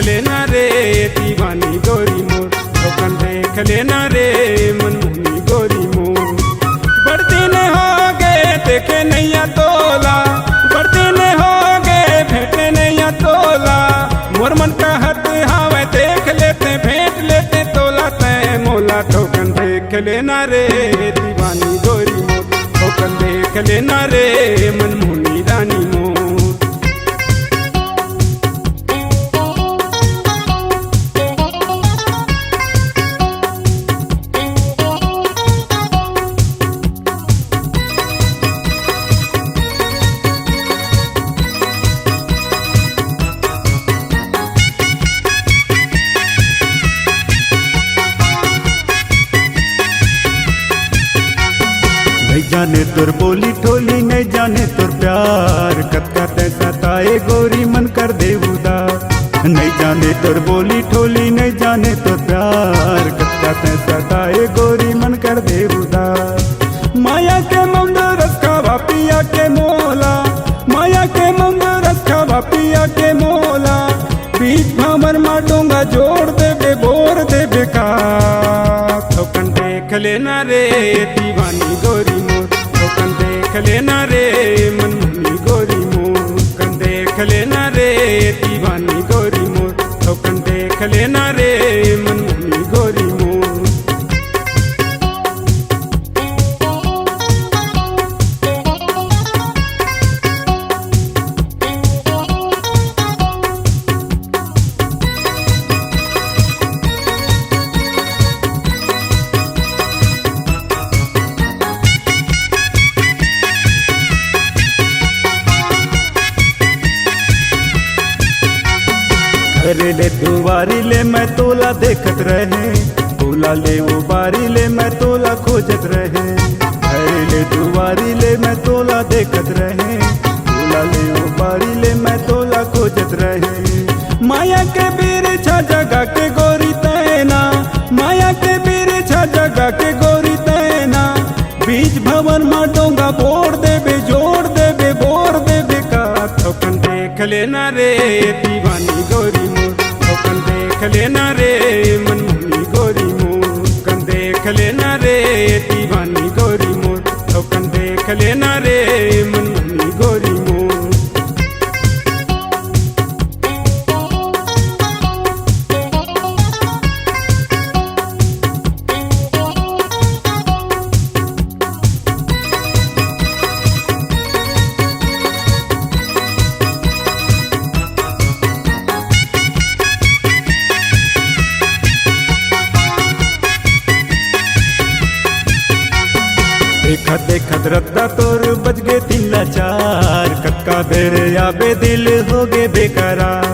लेना रे दीवानी गोरी मोर, ठोकन देख लेना रे मनमोहनी गोरी मोर। बढ़ती ने हो गए देखे नैया तोला, बढ़ती ने हो गए भेंटे नैया तोला। मोर मन का हत हावे देख लेते भेंट लेते तोला तय मोला। ठोकन देख लेना रे दीवानी गोरी मोर, ठोकन देख लेना रे मनमोहनी रानी मोर। नहीं जाने तोर बोली ठोली, नहीं जाने तोर प्यार, कत्का तैसा ताए गोरी मन कर दे उदार। नहीं जाने तोर बोली ठोली, नहीं जाने तोर प्यार, कत्का तैसा ताए गोरी मन कर दे उदार। माया के मंदिर रस खावा पिया के मोला, माया के मंदिर रस खावा पिया के मोला। बीच भंवर माटूंगा जोड़ देवे बोर देवे का। ठोकन देख लेना रे दीवानी गोरी मोर, ठोकन देख लेना रे मनमोहनी गोरी मोर। ठोकन देख लेना रे दीवानी गोरी मोर, ठोकन देख लेना रे मनमोहनी गोरी मोर। अरे ले दुआरी ले मैं तोला देखत रहे, तोला ले वो बारी ले मैं तोला खोजत रहे। अरे ले दुआरी ले मैं तोला देखत रहे, तोला ले वो बारी ले मैं तोला खोजत रहे। माया के बीर छा जगा के गोरी तैना, माया के बीर छा जगा के गोरी तैना। बीच भवन माटोंगा बोर देवे जोड़ देवे बोर देवे का। ठोकन देख लेना रे दीवानी गोरी मोर, ठोकन देख लेना रे मनमोहनी गोरी मोर। ठोकन देख लेना रे दीवानी गोरी मोर, ठोकन देख लेना रे मनमोहनी गोरी मोर। देखत देखत रद्दा तोर बज गे तीन लाचार, कत्का देर आबे दिल हो गे बेकरार।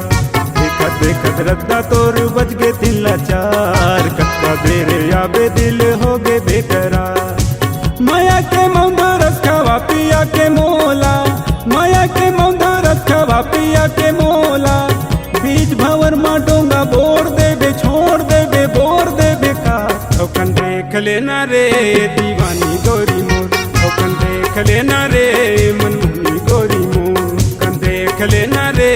देखत देखत रद्दा तोर बज गे तीन लाचार, कत्का देर आबे दिल हो गे बेकरार। माया के मंदिर रस खावा पिया के मोला, माया के मंदिर रस खावा पिया के मोला। बीच भंवर माटूंगा बोर देवे छोड़ देवे बोर देवे का। ठोकन देख लेना रे दीवानी गोरी मोर, ठोकन देख लेना रे मनमोहनी गोरी मोर। ठोकन देख लेना रे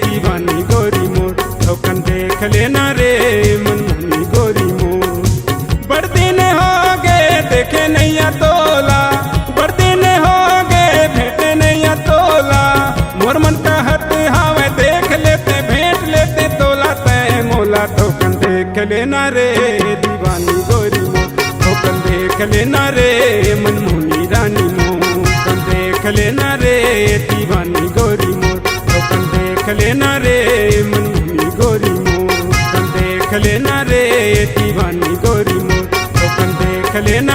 दीवानी गोरी मोर, ठोकन देख लेना रे मनमोहनी गोरी मोर। बढ़ती ने हो गए देखे नैया तोला, बढ़ती ने हो गए भेंटे नैया तोला। मोर मन का हत हावे देख लेते भेंट लेते तोला तय मोला। ठोकन देख लेना रे दीवानी गोरी मोर, ठोकन देख लेना रे मनमोहनी रानी मोर। ठोकन देख लेना रे दीवानी गोरी मोर, ठोकन देख लेना रे मनमोहनी गोरी मोर। ठोकन देख लेना रे दीवानी गोरी मोर, ठोकन देख लेना